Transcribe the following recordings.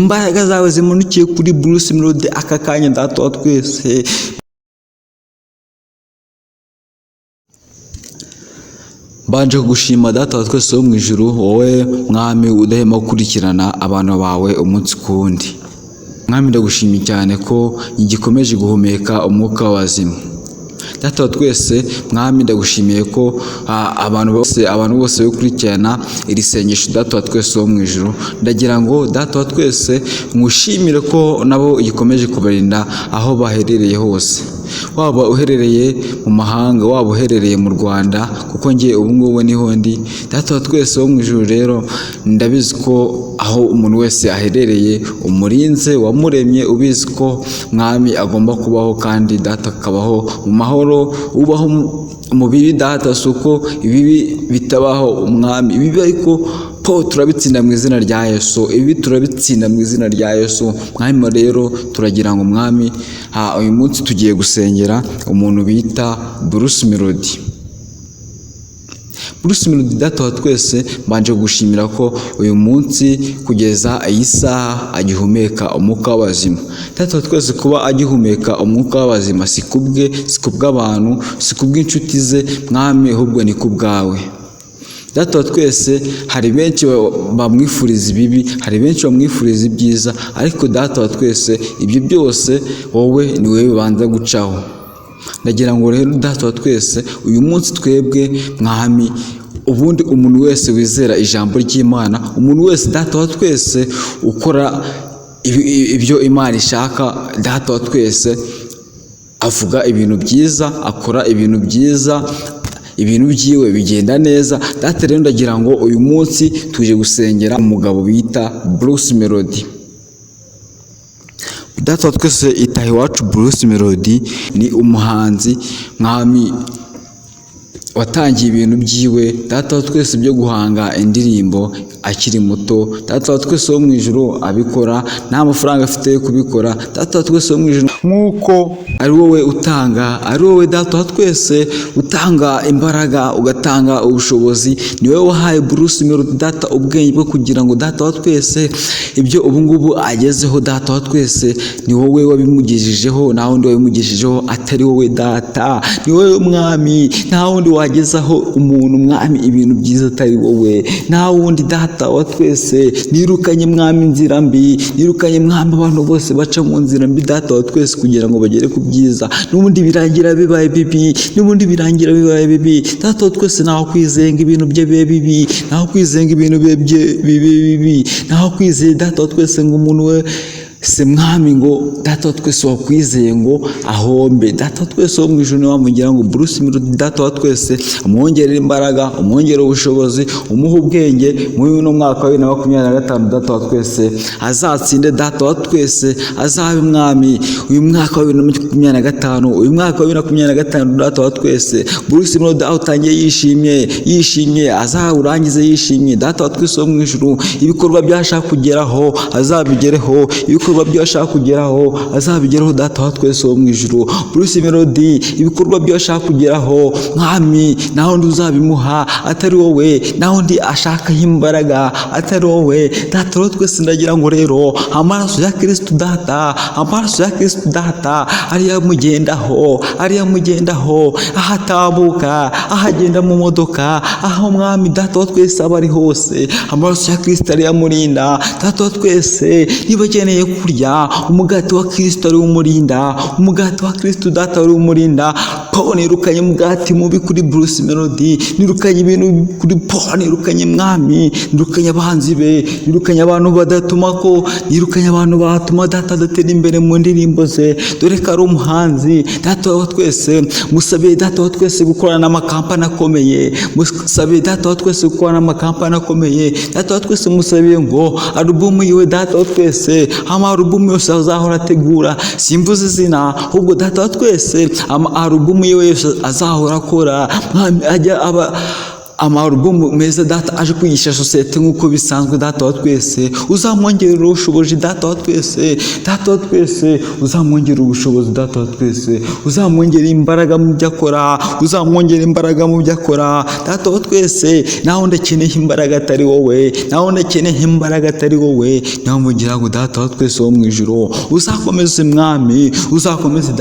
imbaraga zawe zimanukiye kuri Bruce Melody aka kanya data wa twese. Mbanje kugushima data wa twese wo mu ijuru, wowe mwami udahema gukurikirana abantu bawe umunsi kundi. Mwami ndagushimiye cyane ko igikomeje guhumeka umwuka w'abazima. Data wa twese mwami ndagushimiye ko abantu bose bakurikirana iri sengesho data wa twese wo mu ijuru, ndagira ngo data wa twese ngushimire ko nabo igikomeje kubarinda aho baherereye hose, waba uherereye mu mahanga, waba uherereye mu Rwanda, kuko ngiye ubu ngubu niho ndi. Data wa twese wo mu ijuru rero ndabizi ko aho umuntu wese aherereye umurinze wamuremye, ubizi ko mwami agomba kubaho kandi data akabaho mu mahoro, ubaho mu bibi data, suko ibibi bitabaho umwami, ibibi ariko po turabitsinda mu izina rya Yesu, ibi turabitsinda mu izina rya Yesu. Mwami rero turagira ngo mwami uyu munsi tugiye gusengera umuntu bita Bruce Melody. Bruce Melody data wa twese mbanje gushimira ko uyu munsi kugeza iyi saha agihumeka umwuka w'abazima. Data wa twese kuba agihumeka umwuka w'abazima si kubwe, si kubw'abantu, si kubw'inshuti ze mwami, ahubwo ni kubwawe. Data wa twese hari benshi bamwifuriza ibibi, hari benshi bamwifuriza ibyiza, ariko data wa twese ibyo byose wowe ni wowe bibanza gucaho. Ndagira ngo rero data wa twese uyu munsi twebwe mwami, ubundi umuntu wese wizera ijambo ry'Imana, umuntu wese data wa twese ukora ibyo Imana ishaka, data wa twese avuga ibintu byiza, akora ibintu byiza, ibintu byiwe bigenda neza. Data rero ndagira ngo uyu munsi tuje gusengera umugabo bita Bruce Melody. Data wa twese itaha iwacu Bruce Melody ni umuhanzi mwami watangiye ibintu byiwe data wa twese byo guhanga indirimbo akiri muto. Data wa twese wo mu ijuru abikora nta mafaranga afite yo kubikora. Data wa twese wo mu ijuru nkuko ari wowe utanga, ari wowe data wa twese utanga imbaraga, ugatanga ubushobozi, ni wowe wahaye Bruce Melody data ubwenge bwo kugira ngo data wa twese ibyo ubu ngubu agezeho. Data wa twese ni wowe wabimugejejeho, nta wundi wabimugejejeho atari wowe data, ni wowe mwami, nta wundi wagezaho umuntu mwami ibintu byiza atari wowe, nta wundi data wa twese. Nirukanye mwami inzira mbi, nirukanye mwami abantu bose baca mu nzira mbi data wa twese kugira ngo bagere ku byiza, n'ubundi birangira bibaye bibi, n'ubundi birangira bibaye bibi. Data wa twese naho kwizenga ibintu bye bibe bibi, naho kwizenga ibintu bye bibi, naho kwizeye data wa twese ngo umuntu we se mwami ngo data wa twese wakwizeye ngo ahombe. Data wa twese wo mu ijuru ni wamugira ngo Bruce Melody data wa twese umwongerera imbaraga, umwongerera ubushobozi, umuha ubwenge muri uno mwaka wa 2025. Data wa twese azatsinde, data wa twese azabe mwami uyu mwaka wa 2025, uyu mwaka wa 2025. Data wa twese Bruce Melody utangiye yishimye azawurangize yishimye. Data wa twese wo mu ijuru ibikorwa byashaka kugeraho azabigereho, ibikorwa byashaka kugeraho azabigeraho. Data wa twese wo mu ijuru Bruce Melody ibikorwa byashaka kugeraho mwami, naho ndi uzabimuha atari wowe, naho ndi ashaka imbaraga atari wowe. Data wa twese ndagira ngo rero amaraso ya Kristo data, amaraso ya Kristo data ari yamugendaho ahatambuka, ahagenda mu modoka, aho mwami data wa twese abari hose, amaraso ya Kristo ari yamurinda. Data wa twese niba akeneye kurya umugati wa Kristo ari umurinda, umugati wa Kristo data ari umurinda. Nirukanye umugati mubi kuri Bruce Melody, nirukanye ibintu kuri nirukanye mwami, nirukanye abanzi be, nirukanye abantu badatuma ko, nirukanye abantu batuma data adatera imbere mu ndirimbo ze, dore ko ari umuhanzi. Data wa twese musabe data wa twese gukorana n'amakampani akomeye, musabe data wa twese gukorana n'amakampani akomeye. Data wa twese musabe ngo alubumu yiwe data wa twese, alubumu yose azahora ategura, simvuze izina ahubwo data wa twese alubumu yiwe yose azahora akora, ajya amarubomu meza data aje kwigisha sosiyete nk'uko bisanzwe data wa twese uzamwongerera ubushobozi data wa twese uzamwongerera ubushobozi data wa twese uzamwongerera imbaraga mu byo akora uzamwongerera imbaraga mu byo akora data wa twese naho ndakeneye imbaraga atari wowe naho mvugira ngo data wa twese wo mu ijuru uzakomeze mwami uzakomeze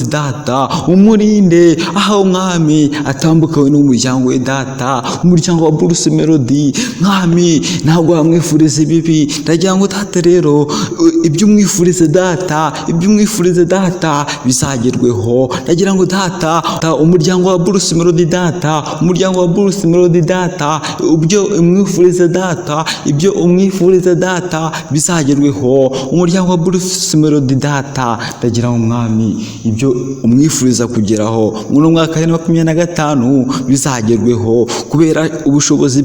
data umurinde aho mwami atambukawe n'umuryango we data umuryango wa Bruce Melody mwami ntabwo wamwifuriza ibibi ndagira ngo data rero ibyo umwifurize data bizagerweho ndagira ngo data umuryango wa Bruce Melody data ibyo umwifurize data bizagerweho umuryango wa Bruce Melody data ndagira ngo mwami ibyo umwifuriza kugeraho mu mwaka wa 2025 bizagerweho kubera ubushobozi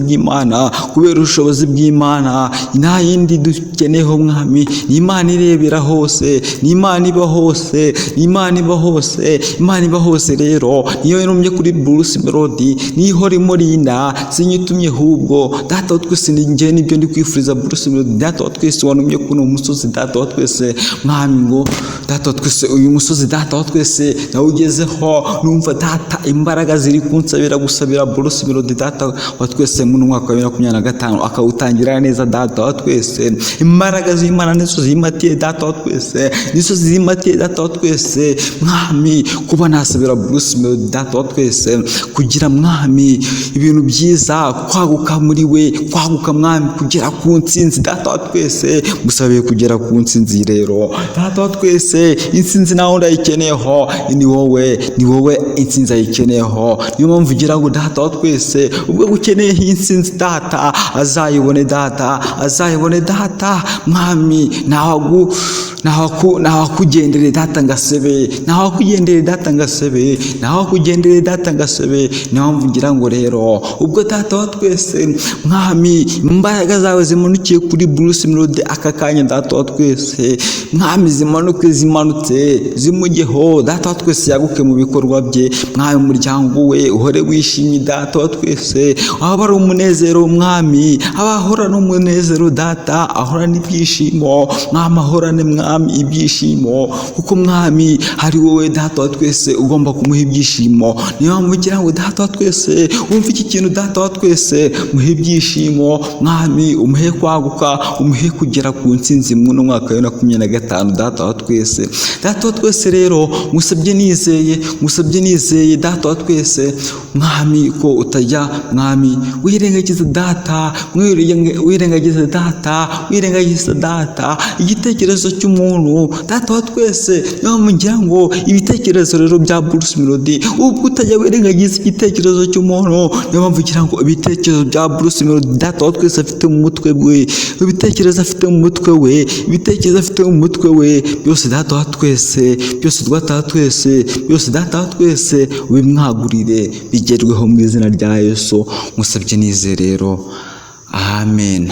bw'Imana nta yindi dukeneyeho mwami ni Imana irebera hose ni Imana iba hose rero niyo yarumye kuri Bruce Melody nihora imurinda sinyitumye hubwo data wa twese ninjye nibyo ndi kwifuriza Bruce Melody data wa twese wanumye kuno musozi data wa twese mwami ngo data wa twese uyu musozi data wa twese nawe ugezeho numva data imbaraga ziri kunsabira gusabira Bruce Melody data wa twese mu mwaka wa 2025 akawutangira neza data wa twese imbaraga z'Imana nizo zimatiye data wa twese mwami kuba nasabira Bruce Melody data wa twese kugira mwami ibintu byiza kwaguka muri we kwaguka mwami kugera ku ntsinzi data wa twese musabiye kugera ku ntsinzi rero data wa twese intsinzi naho ndayikeneyeho ni wowe intsinzi ayikeneyeho niyo mpamvu ugira ngo data wa twese ubwo gukeneye intsinzi data azayibone data mwami nawakugendere data ngasebe niyo mpamvu ngira ngo rero ubwo data wa twese mwami imbaraga zawe zimanukiye kuri Bruce Melody aka kanya data wa twese mwami zimanutse zimugeho data wa twese yaguke mu bikorwa bye mwami umuryango we uhore wishimye data wa twese waba ari umunezero mwami abahora n'umunezero data ahora n'ibyishimo mwami ahorane mwami ibyishimo kuko mwami hari wowe data wa twese ugomba kumuha ibyishimo niyo mpamvu ngira ngo data wa twese wumva iki kintu data wa twese muhe ibyishimo mwami umuhe kwaguka umuhe kugera ku ntsinzi mu mwaka wa 2025 data wa twese rero musabye nizeye data wa twese mwami ko utajya mwami wirengagiza data igitekerezo cy'umuntu data wa twese niyo mugira ngo ibitekerezo rero bya Bruce Melody ubwo utajya wirengagiza igitekerezo cy'umuntu niyo mpamvu ugira ngo ibitekerezo bya Bruce Melody data wa twese afite mu mutwe we byose data wa twese ubimwagurire bigerweho mu izina rya Yesu musabye nize rero amen.